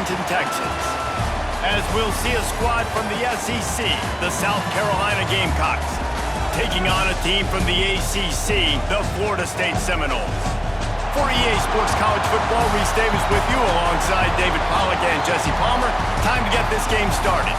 Arlington, Texas. As we'll see a squad from the SEC, the South Carolina Gamecocks, taking on a team from the ACC, the Florida State Seminoles. For EA Sports College Football, Reese Davis with you alongside David Pollack and Jesse Palmer. Time to get this game started.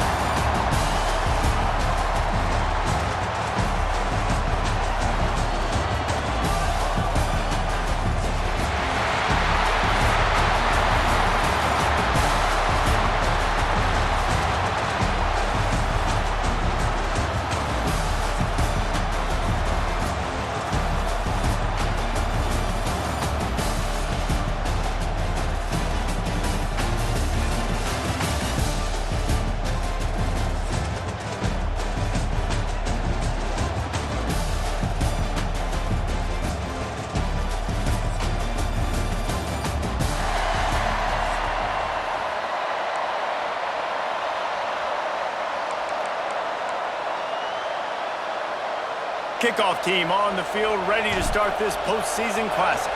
Kickoff team on the field, ready to start this postseason classic.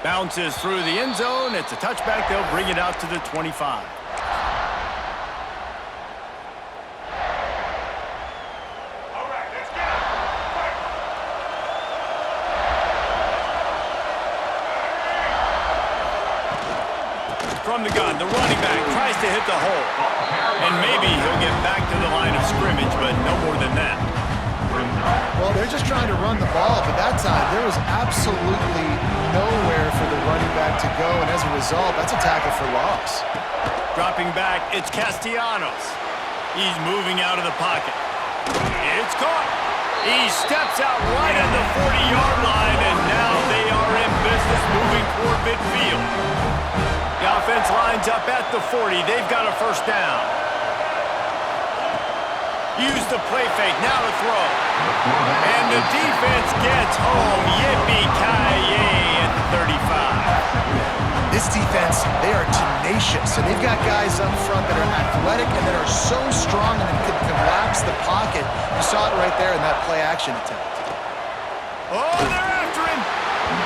Bounces through the end zone. It's a touchback. They'll bring it out to the 25. From the gun, the running back tries to hit the hole. And maybe he'll get back to the line of scrimmage, but no more than that. Well, they're just trying to run the ball, but that time there was absolutely nowhere for the running back to go, and as a result, that's a tackle for loss. Dropping back, it's Castellanos. He's moving out of the pocket. It's caught. He steps out right at the 40-yard line, and now they are in business moving toward midfield. The offense lines up at the 40. They've got a first down. Use the play fake. Now to throw. And the defense gets home. Yippee-ki-yay at the 35. This defense, they are tenacious, and they've got guys up front that are athletic and that are so strong and can collapse the pocket. You saw it right there in that play-action attempt. Oh, they're after him.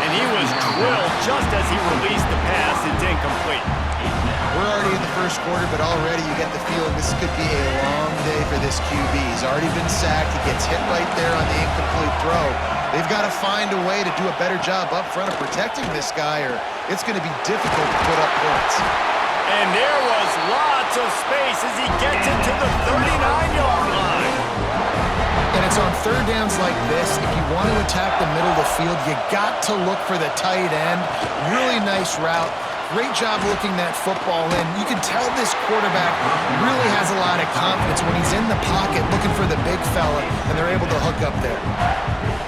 And he was drilled just as he released the pass. It's incomplete. We're already in the first quarter, but already you get the feeling this could be a long day for this QB. He's already been sacked. He gets hit right there on the incomplete throw. They've got to find a way to do a better job up front of protecting this guy, or it's going to be difficult to put up points. And there was lots of space as he gets it to the 39-yard line. And it's on third downs like this. If you want to attack the middle of the field, you got to look for the tight end. Really nice route. Great job looking that football in. You can tell this quarterback really has a lot of confidence when he's in the pocket looking for the big fella, and they're able to hook up there.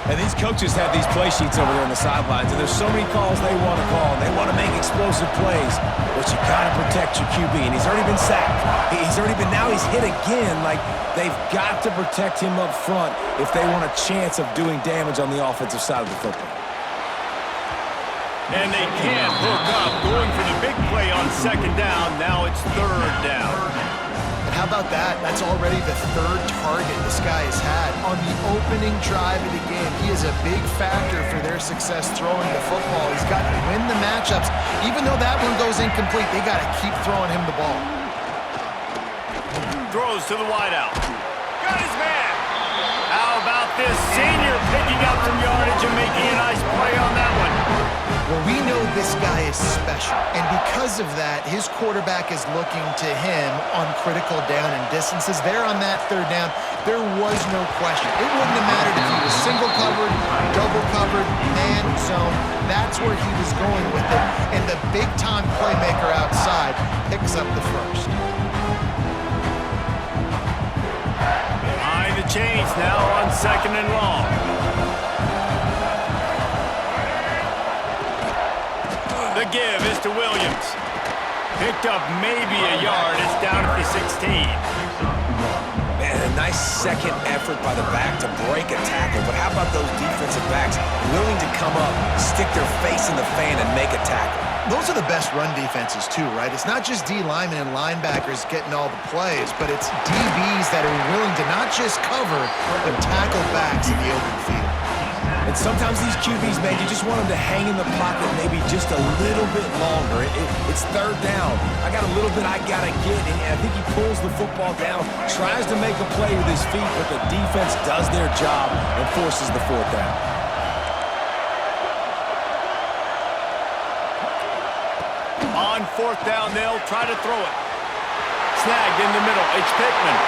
And these coaches have these play sheets over there on the sidelines, and there's so many calls they want to call, and they want to make explosive plays, but you got to protect your QB, and he's already been sacked. Now he's hit again. Like, they've got to protect him up front if they want a chance of doing damage on the offensive side of the football. And they can't hook up, going for the big play on second down. Now it's third down. And how about that? That's already the third target this guy has had on the opening drive of the game. He is a big factor for their success throwing the football. He's got to win the matchups. Even though that one goes incomplete, they got to keep throwing him the ball. Throws to the wideout. Got his man. How about this senior picking up some yardage and making a nice play on that one? Well, we know this guy is special, and because of that, his quarterback is looking to him on critical down and distances. There on that third down, there was no question. It wouldn't have mattered if he was single covered, double covered, man zone. That's where he was going with it, and the big-time playmaker outside picks up the first. Behind the chains now on second and long. The give is to Williams. Picked up maybe a yard. It's down at the 16. Man, a nice second effort by the back to break a tackle. But how about those defensive backs willing to come up, stick their face in the fan, and make a tackle? Those are the best run defenses, too, right? It's not just D linemen and linebackers getting all the plays, but it's DBs that are willing to not just cover, but tackle backs in the open field. And sometimes these QBs, man, you just want them to hang in the pocket maybe just a little bit longer. It's third down. I got a little bit I got to get, and I think he pulls the football down, tries to make a play with his feet, but the defense does their job and forces the fourth down. On fourth down, they'll try to throw it. Snagged in the middle, it's Pittman.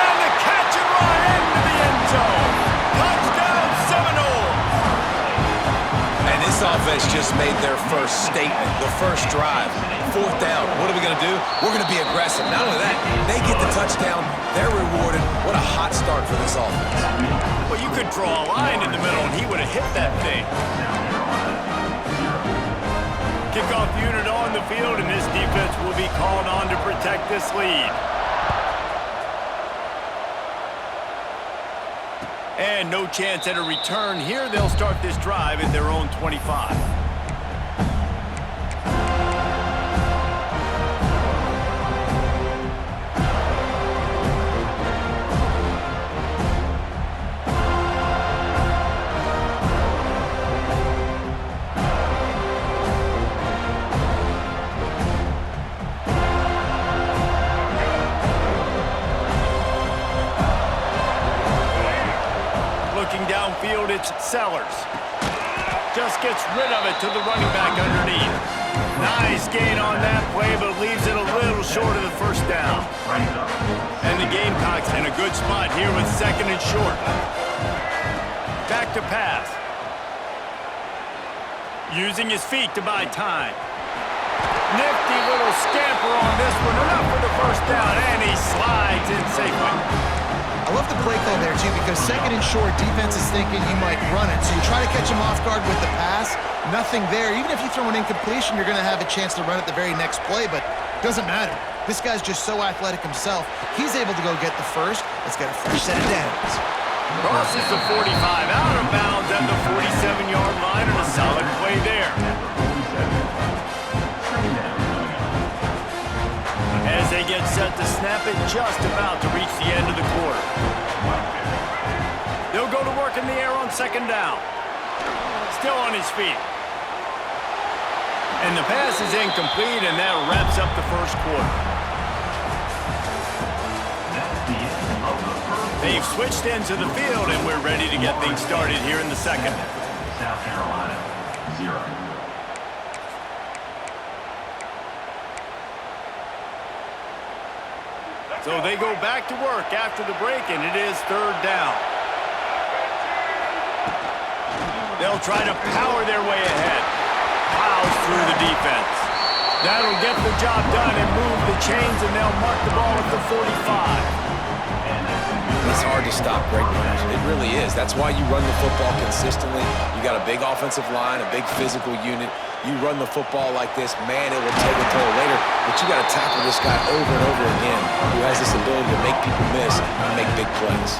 And the catch and run into the end zone. Touchdown, Seminoles! And this offense just made their first statement, the first drive. Fourth down, what are we going to do? We're going to be aggressive. Not only that, they get the touchdown, they're rewarded. What a hot start for this offense. Well, you could draw a line in the middle, and he would have hit that thing. Kickoff unit on the field, and this defense will be called on to protect this lead. And no chance at a return here. They'll start this drive at their own 25. Downfield, it's Sellers. Just gets rid of it to the running back underneath. Nice gain on that play, but leaves it a little short of the first down. And the Gamecocks in a good spot here with second and short. Back to pass. Using his feet to buy time. Nifty little scamper on this one. Enough for the first down, and he slides in safely. I love the play call there, too, because second and short, defense is thinking you might run it. So you try to catch him off guard with the pass, nothing there. Even if you throw an incompletion, you're going to have a chance to run it the very next play, but it doesn't matter. This guy's just so athletic himself. He's able to go get the first. Let's get a fresh set of downs. Crosses the 45, out of bounds at the 47-yard line, and a solid play there. As they get set to snap it, just about to reach the end of the quarter. They'll go to work in the air on second down. Still on his feet. And the pass is incomplete, and that wraps up the first quarter. They've switched into the field, and we're ready to get things started here in the second. South Carolina, 0. So they go back to work after the break, and it is third down. They'll try to power their way ahead. Plows through the defense. That'll get the job done and move the chains, and they'll mark the ball at the 45. It's hard to stop great runners. It really is. That's why you run the football consistently. You got a big offensive line, a big physical unit. You run the football like this, man, it will take a toll later. But you got to tackle this guy over and over again who has this ability to make people miss and make big plays.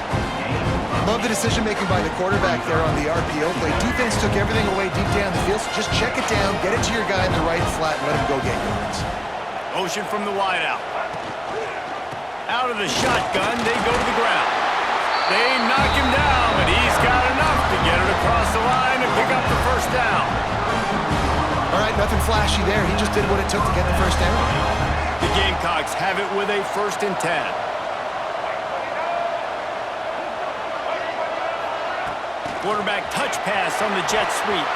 Love the decision-making by the quarterback there on the RPO play. Defense took everything away deep down the field, so just check it down, get it to your guy in the right flat, and let him go get yards. Motion from the wideout. Out of the shotgun, they go to the ground. They knock him down, but he's got enough to get it across the line and pick up the first down. All right, nothing flashy there. He just did what it took to get the first down. The Gamecocks have it with a 1st and 10. Quarterback touch pass on the jet sweep.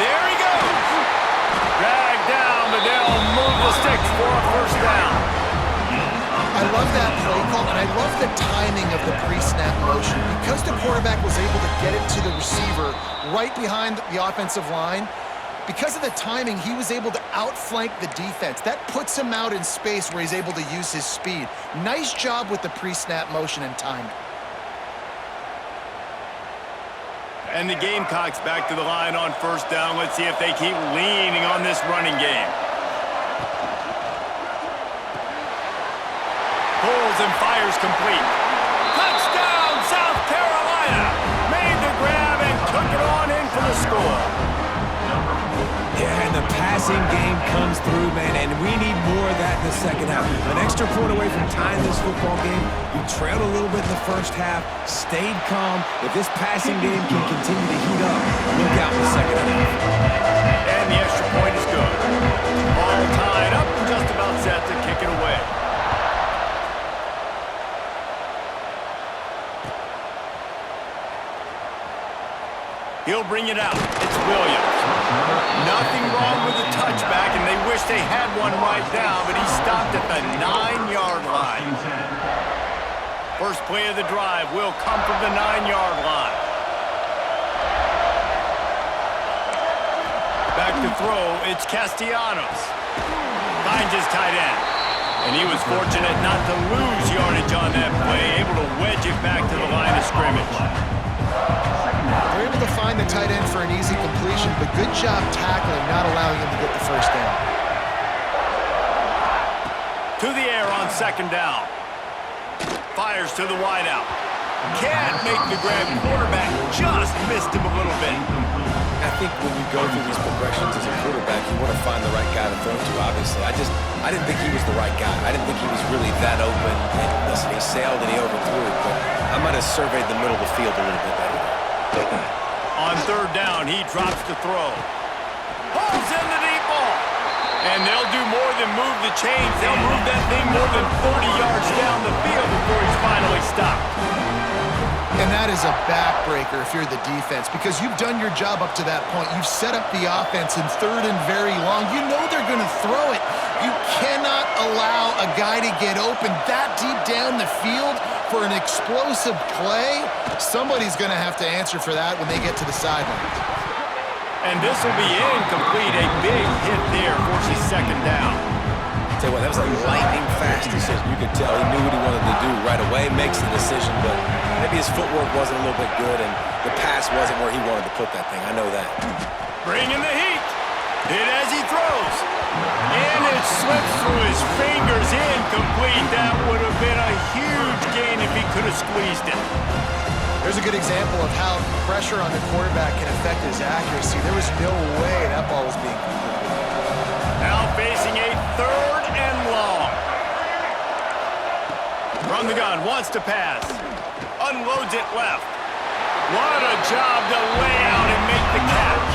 There he goes. Dragged down, but they'll move the sticks for a first down. I love that play call, and I love the timing of the pre-snap motion. Because the quarterback was able to get it to the receiver right behind the offensive line, because of the timing, he was able to outflank the defense. That puts him out in space where he's able to use his speed. Nice job with the pre-snap motion and timing. And the Gamecocks back to the line on first down. Let's see if they keep leaning on this running game. Pulls and fires complete. Touchdown, South Carolina! Made the grab and took it on in for the score. Yeah, and the passing game comes through, man, and we need more of that in the second half. An extra point away from tying this football game. You trailed a little bit in the first half, stayed calm. If this passing game can continue to heat up, look out in the second half. And the extra point is good. Ball tied up and just about set to kick it away. He'll bring it out. It's Williams. Nothing wrong with the touchback, and they wish they had one right now, but he stopped at the 9-yard line. First play of the drive will come from the 9-yard line. Back to throw, it's Castellanos. Finds his tight end. And he was fortunate not to lose yardage on that play, able to wedge it back to the line of scrimmage. They're able to find the tight end for an easy completion, but good job tackling, not allowing him to get the first down. To the air on second down. Fires to the wideout. Can't make the grab. Quarterback just missed him a little bit. I think when you go through these progressions as a quarterback, you want to find the right guy to throw to, obviously. I didn't think he was the right guy. I didn't think he was really that open. And listen, he sailed and he overthrew it, but I might have surveyed the middle of the field a little bit better. On third down, he drops the throw. Pulls in the deep ball. And they'll do more than move the chains. They'll move that thing more than 30 yards down the field before he's finally stopped. And that is a backbreaker if you're the defense, because you've done your job up to that point. You've set up the offense in third and very long. You know they're going to throw it. You cannot allow a guy to get open that deep down the field for an explosive play. Somebody's going to have to answer for that when they get to the sidelines. And this will be incomplete. A big hit there forces second down. Tell you what, that was a lightning-fast decision. You could tell he knew what he wanted to do right away, makes the decision, but maybe his footwork wasn't a little bit good, and the pass wasn't where he wanted to put that thing. I know that. Bringing the heat. Hit as he throws. And it slips through his fingers. Incomplete. That would have been a huge gain if he could have squeezed it. There's a good example of how pressure on the quarterback can affect his accuracy. There was no way that ball was being completed. Now facing a third and long. From the gun, wants to pass. Unloads it left. What a job to lay out and make the catch.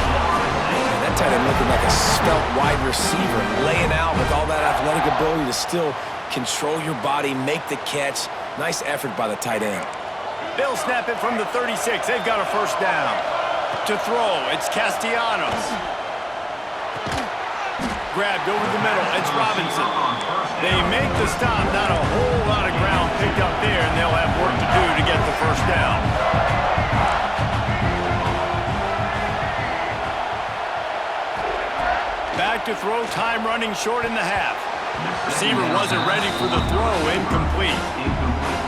Man, that tight end looking like a svelte wide receiver, laying out with all that athletic ability to still control your body, make the catch. Nice effort by the tight end. They'll snap it from the 36. They've got a first down. To throw, it's Castellanos. Grabbed over the middle, it's Robinson. They make the stop, not a whole lot of ground picked up there, and they'll have work to do to get the first down. Back to throw, time running short in the half. Receiver wasn't ready for the throw, incomplete.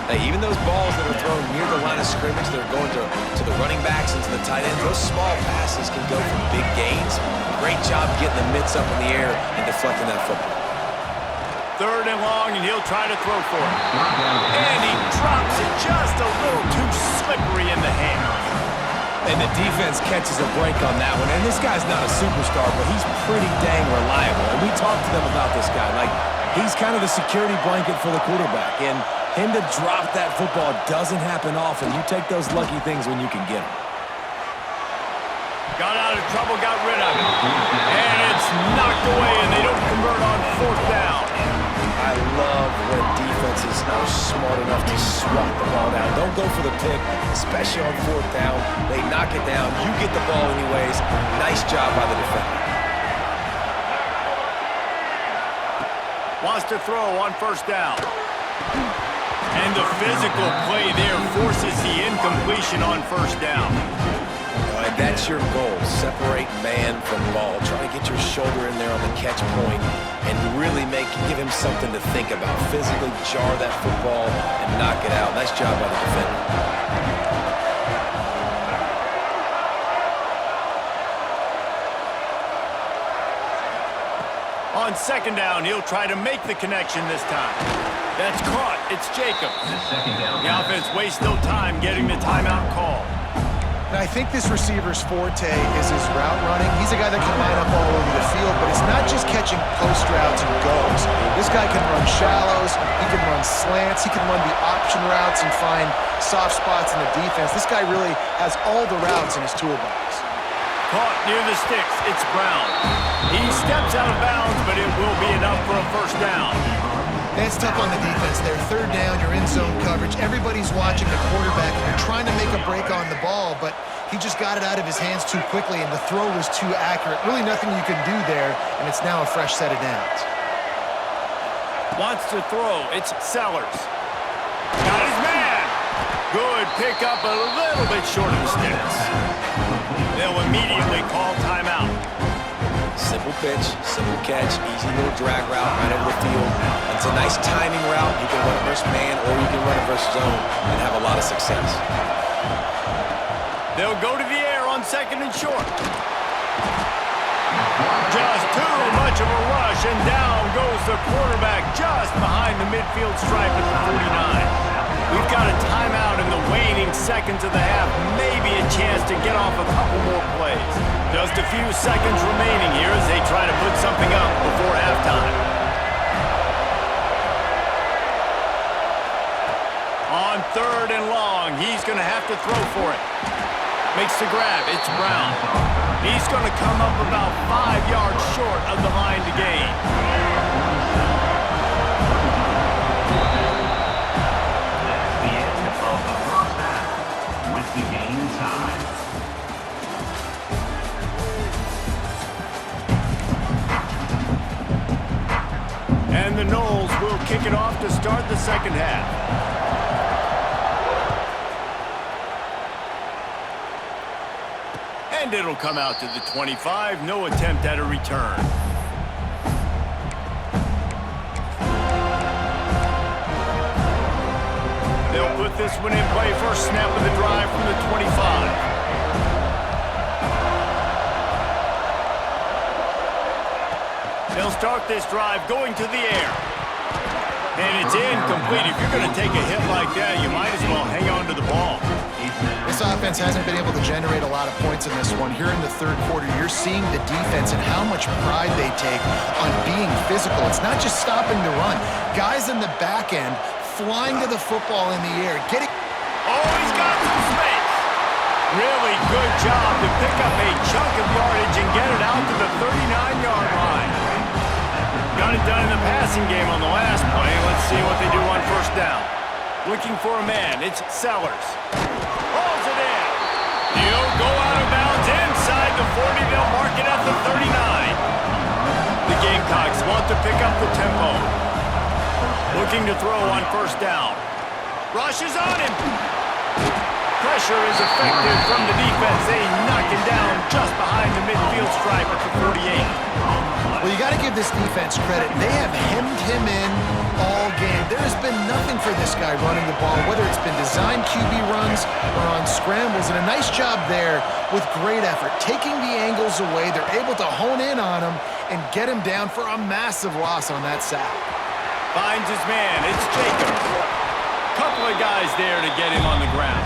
Hey, even those balls that are thrown near the line of scrimmage that are going to the running backs and to the tight ends, those small passes can go for big gains. Great job getting the mitts up in the air and deflecting that football. Third and long, and he'll try to throw for it. And he drops it just a little too slippery in the hands. And the defense catches a break on that one. And this guy's not a superstar, but he's pretty dang reliable. And we talked to them about this guy. Like, he's kind of the security blanket for the quarterback. And him to drop that football doesn't happen often. You take those lucky things when you can get them. Got out of trouble, got rid of it. And it's knocked away, and they don't convert on fourth down. I love when defenses are smart enough to swat the ball down. Don't go for the pick, especially on fourth down. They knock it down. You get the ball anyways. Nice job by the defender. Wants to throw on first down. And the physical play there forces the incompletion on first down. And that's your goal. Separate man from ball. Try to get your shoulder in there on the catch point and really give him something to think about. Physically jar that football and knock it out. Nice job by the defender. On second down, he'll try to make the connection this time. That's caught. It's Jacobs. The second down. The offense wastes no time getting the timeout call. And I think this receiver's forte is his route running. He's a guy that can line up all over the field, but it's not just catching post routes and goes. This guy can run shallows, he can run slants, he can run the option routes and find soft spots in the defense. This guy really has all the routes in his toolbox. Caught near the sticks, it's Brown. He steps out of bounds, but it will be enough for a first down. And it's tough on the defense there. Third down, you're in zone coverage. Everybody's watching the quarterback, and you're trying to make a break on the ball, but he just got it out of his hands too quickly, and the throw was too accurate. Really nothing you can do there, and it's now a fresh set of downs. Wants to throw. It's Sellers. Got his man. Good pickup, a little bit short of the sticks. They'll immediately call timeout. Simple pitch, simple catch, easy little drag route right over the field. It's a nice timing route. You can run it versus man or you can run it versus zone and have a lot of success. They'll go to the air on second and short. Just too much of a rush, and down goes the quarterback just behind the midfield stripe at the 49. We've got a timeout in the waning seconds of the half. Maybe a chance to get off a couple more plays. Just a few seconds remaining here as they try to put something up before halftime. On third and long, he's going to have to throw for it. Makes the grab. It's Brown. He's going to come up about 5 yards short of the line to gain. That's the end of the first half with the game time. And the Noles will kick it off to start the second half. And it'll come out to the 25. No attempt at a return. They'll put this one in play. First snap of the drive from the 25. They'll start this drive going to the air. And it's incomplete. If you're going to take a hit like that, you might as well hang on to the ball. This offense hasn't been able to generate a lot of points in this one. Here in the third quarter, you're seeing the defense and how much pride they take on being physical. It's not just stopping the run. Guys in the back end flying to the football in the air. Oh, he's got some space. Really good job to pick up a chunk of yardage and get it out to the 39-yard line. Got it done in the passing game on the last play. Let's see what they do on first down. Looking for a man. It's Sellers. Hauls it in. He'll go out of bounds inside the 40. They'll mark it at the 39. The Gamecocks want to pick up the tempo. Looking to throw on first down. Rushes on him. Pressure is effective from the defense. They knock him down just behind the midfield stripe at the 48. Well, you got to give this defense credit. They have hemmed him in all game. There has been nothing for this guy running the ball, whether it's been designed QB runs or on scrambles, and a nice job there with great effort. Taking the angles away, they're able to hone in on him and get him down for a massive loss on that sack. Finds his man. It's Jacobs. Couple of guys there to get him on the ground.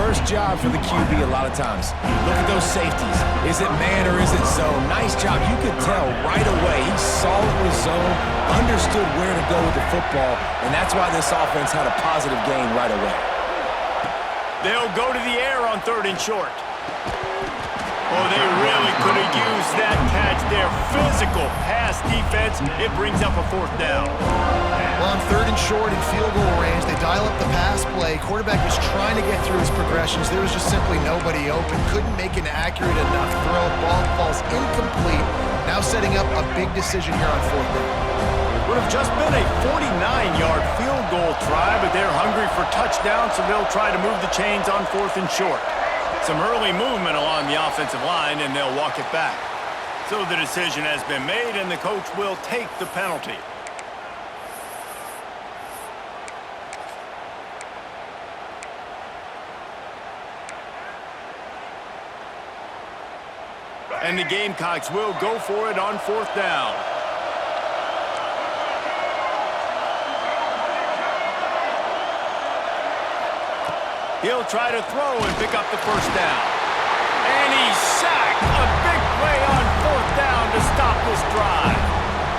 First job for the QB a lot of times. Look at those safeties. Is it man or is it zone? Nice job. You could tell right away. He saw it was zone, understood where to go with the football, and that's why this offense had a positive gain right away. They'll go to the air on third and short. Oh, they really could have used that catch there. Physical pass defense. It brings up a fourth down. Well, on third and short in field goal range, they dial up the pass play. Quarterback was trying to get through his progressions. There was just simply nobody open. Couldn't make an accurate enough throw. Ball falls incomplete. Now setting up a big decision here on fourth down. Would have just been a 49-yard field goal try, but they're hungry for touchdown, so they'll try to move the chains on fourth and short. Some early movement along the offensive line, and they'll walk it back. So the decision has been made, and the coach will take the penalty. And the Gamecocks will go for it on fourth down. He'll try to throw and pick up the first down. And he's sacked. A big play on fourth down to stop this drive.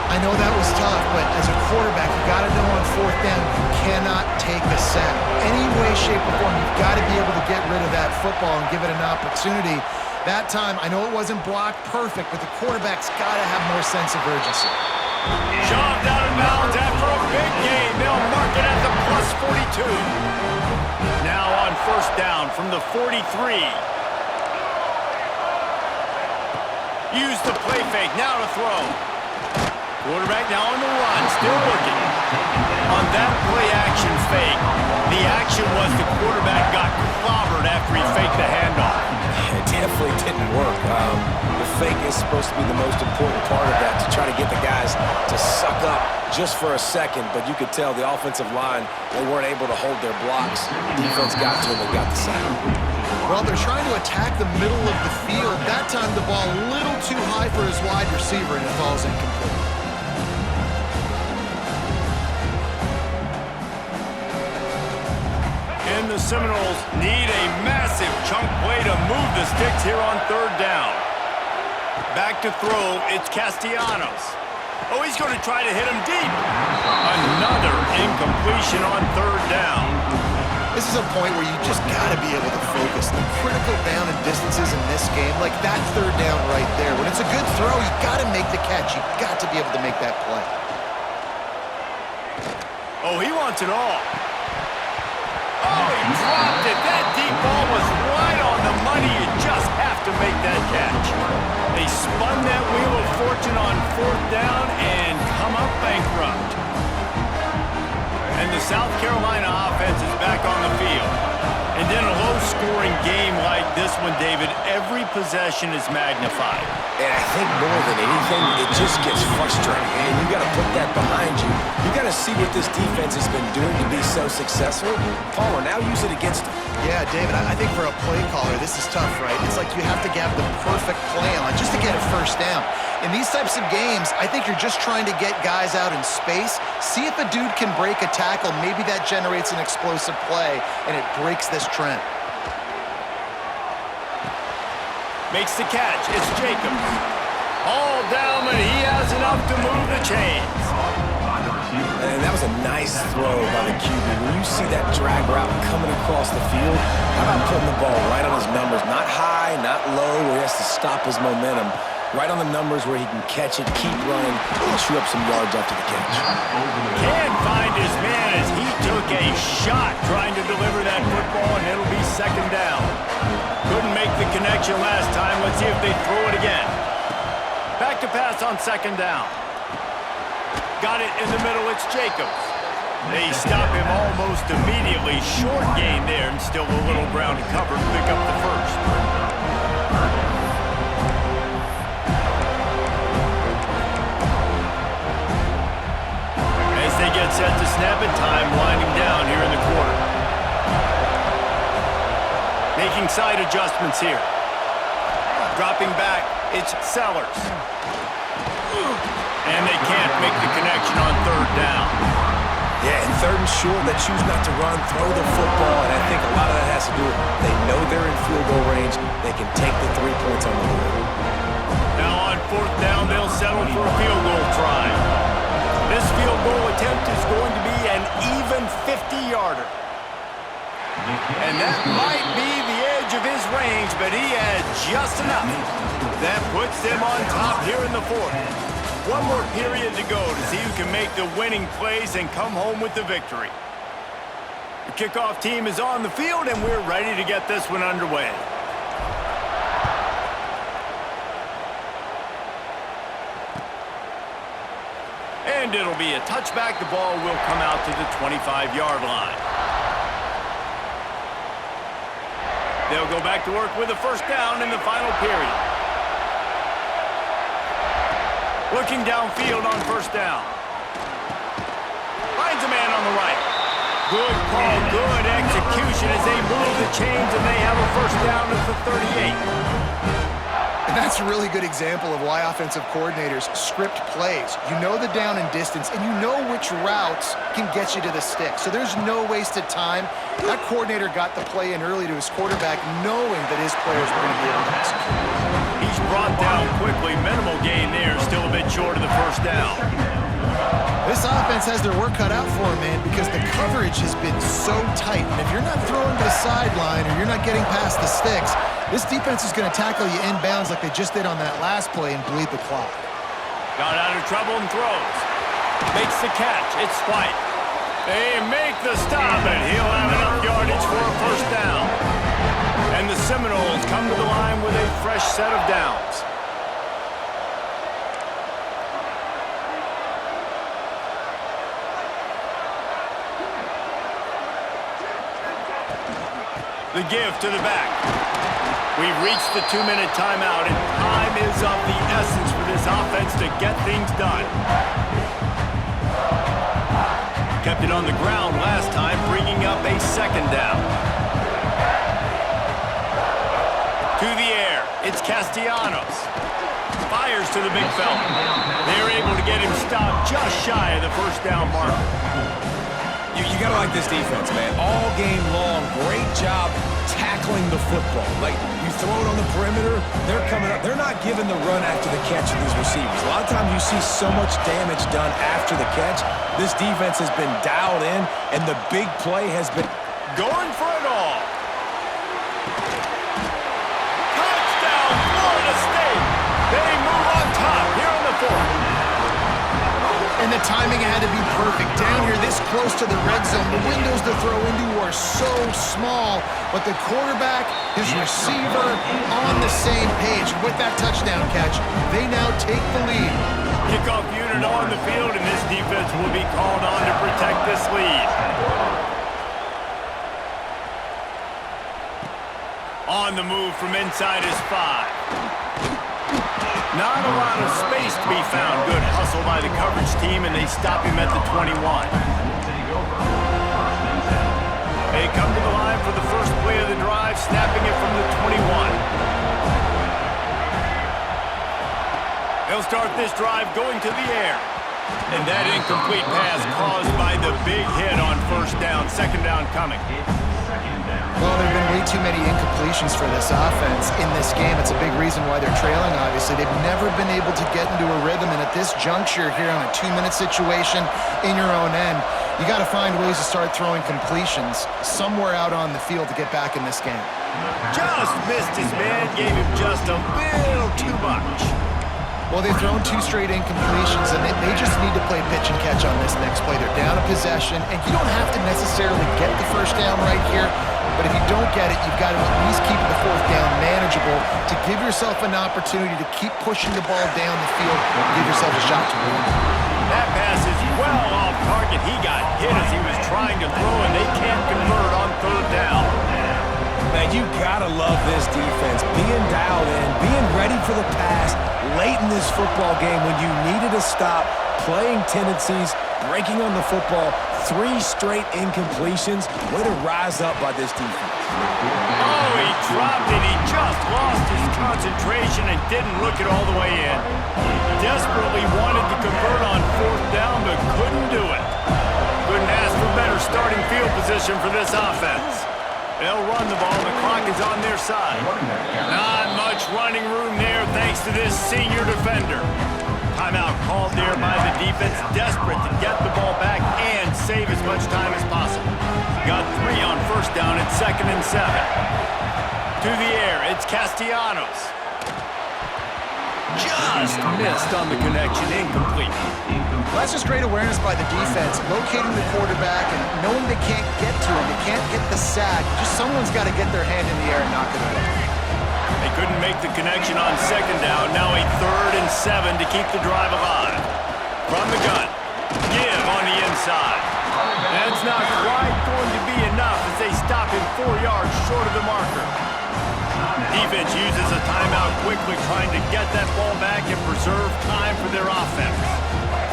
I know that was tough, but as a quarterback, you got to know on fourth down, you cannot take a sack. Any way, shape, or form, you've got to be able to get rid of that football and give it an opportunity. That time, I know it wasn't blocked perfect, but the quarterback's got to have more sense of urgency. Shoved out of bounds after a big gain. They'll mark it at the plus 42. Now on first down from the 43. Use the play fake, now to throw. Quarterback now on the run, still looking. On that play action fake, the action was the quarterback got clobbered after he faked the handoff. It definitely didn't work. The fake is supposed to be the most important part of that, to try to get the guys to suck up just for a second, but you could tell the offensive line, they weren't able to hold their blocks. Defense got to them and got the sack. Well, they're trying to attack the middle of the field. That time the ball a little too high for his wide receiver, and it falls incomplete. And the Seminoles need a massive chunk play to move the sticks here on third down. Back to throw, it's Castellanos. Oh, he's going to try to hit him deep. Another incompletion on third down. This is a point where you just got to be able to focus. The critical down and distances in this game, like that third down right there. When it's a good throw, you got to make the catch. You got to be able to make that play. Oh, he wants it all. Oh, he dropped it. That deep ball was right on the money. You just have to make that catch. They spun that wheel of fortune on fourth down and come up bankrupt. And the South Carolina offense is back on the field. And in a low-scoring game like this one, David, every possession is magnified. And I think more than anything, it just gets frustrating. And you got to put that behind you. You got to see what this defense has been doing to be so successful. Palmer, now use it against them. Yeah, David, I think for a play caller, this is tough, right? It's like you have to have the perfect play on just to get a first down. In these types of games, I think you're just trying to get guys out in space, see if a dude can break a tackle. Maybe that generates an explosive play, and it breaks this trend. Makes the catch. It's Jacobs. All down, and he has enough to move the chains. And that was a nice throw by the QB. When you see that drag route coming across the field, how about putting the ball right on his numbers? Not high, not low, where he has to stop his momentum. Right on the numbers where he can catch it, keep running, and chew up some yards after the catch. Can't find his man as he took a shot trying to deliver that football, and it'll be second down. Couldn't make the connection last time. Let's see if they throw it again. Back to pass on second down. Got it in the middle, it's Jacobs. They stop him almost immediately. Short gain there, and still a little ground to cover to pick up the first. As they get set to snap it, time winding down here in the quarter. Making side adjustments here. Dropping back, it's Sellers. And they can't make the connection on third down. Yeah, and third and short, they choose not to run, throw the football, and I think a lot of that has to do with they know they're in field goal range. They can take the 3 points on the board. Now on fourth down, they'll settle for a field goal try. This field goal attempt is going to be an even 50-yarder. And that might be the edge of his range, but he had just enough. That puts them on top here in the fourth. One more period to go to see who can make the winning plays and come home with the victory. The kickoff team is on the field, and we're ready to get this one underway. And it'll be a touchback. The ball will come out to the 25-yard line. They'll go back to work with a first down in the final period. Looking downfield on first down. Finds a man on the right. Good call, good execution as they move the chains, and they have a first down at the 38. And That's a really good example of why offensive coordinators script plays. You know the down and distance, and you know which routes can get you to the stick. So there's no wasted time. That coordinator got the play in early to his quarterback, knowing that his players were going to be able to execute. He's brought down quickly. Minimal gain there. Still a bit short of the first down. This offense has their work cut out for them, man, because the coverage has been so tight. And if you're not throwing to the sideline or you're not getting past the sticks, this defense is going to tackle you inbounds like they just did on that last play and bleed the clock. Got out of trouble and throws. Makes the catch. It's White. They make the stop, and he'll have enough yardage for a first down. And the Seminoles come to the line with a fresh set of downs. The give to the back. We've reached the 2-minute timeout, and time is of the essence for this offense to get things done. Kept it on the ground last time, bringing up a second down. To the air, it's Castellanos. Fires to the big fella. They're able to get him stopped just shy of the first down marker. You gotta like this defense, man. All game long, great job tackling the football. Like, you throw it on the perimeter, they're coming up. They're not giving the run after the catch to these receivers. A lot of times you see so much damage done after the catch. This defense has been dialed in, and the big play has been going for it all. Touchdown, Florida State. They move on top here on the fourth. And the timing had to be perfect. Down here this close to the red zone, the windows to throw into are so small, but the quarterback, his receiver, on the same page. With that touchdown catch, they now take the lead. Kickoff unit on the field, and this defense will be called on to protect this lead. On the move from inside his 5. Not a lot of space to be found. Good hustle by the coverage team, and they stop him at the 21. They come to the line for the first play of the drive, snapping it from the 21. They'll start this drive going to the air. And that incomplete pass caused by the big hit on first down. Second down coming. Well, there have been way too many incompletions for this offense in this game. It's a big reason why they're trailing, obviously. They've never been able to get into a rhythm, and at this juncture here on a 2-minute situation in your own end, you got to find ways to start throwing completions somewhere out on the field to get back in this game. Just missed his man, gave him just a little too much. Well, they've thrown 2 straight incompletions, and they just need to play pitch and catch on this next play. They're down a possession, and you don't have to necessarily get the first down right here, but if you don't get it, you've got to at least keep the fourth down manageable to give yourself an opportunity to keep pushing the ball down the field and give yourself a shot to win. That pass is well off target. He got hit as he was trying to throw, and they can't convert on third down. Man, you gotta love this defense. Being dialed in, being ready for the pass late in this football game when you needed a stop, playing tendencies, breaking on the football, 3 straight incompletions. Way to rise up by this defense. Oh, he dropped it. He just lost his concentration and didn't look it all the way in. Desperately wanted to convert on fourth down, but couldn't do it. Couldn't ask for better starting field position for this offense. They'll run the ball. The clock is on their side. Not much running room there thanks to this senior defender. Timeout called there by the defense, desperate to get the ball back and save as much time as possible. Got 3 on first down at 2nd and 7. To the air, it's Castellanos. Just missed on the connection, incomplete. Well, that's just great awareness by the defense, locating the quarterback and knowing they can't get to him, they can't get the sack. Just someone's got to get their hand in the air and knock it away. They couldn't make the connection on second down. Now a 3rd and 7 to keep the drive alive. From the gun, give on the inside. That's not quite going to be enough as they stop him 4 yards short of the marker. Defense uses a timeout quickly, trying to get that ball back and preserve time for their offense.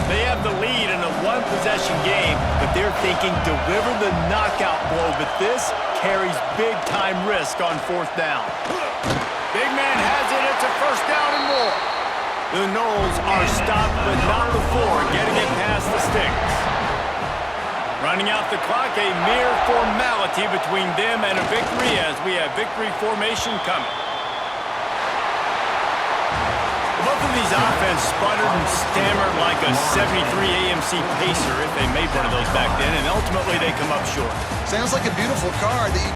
They have the lead in a 1-possession game, but they're thinking deliver the knockout blow, but this carries big-time risk on fourth down. Big man has it. It's a first down and more. The Noles are stopped, but not before getting it past the sticks. Running out the clock, a mere formality between them and a victory as we have victory formation coming. Both of these offense sputtered and stammered like a 73 AMC Pacer if they made one of those back then, and ultimately they come up short. Sounds like a beautiful car that you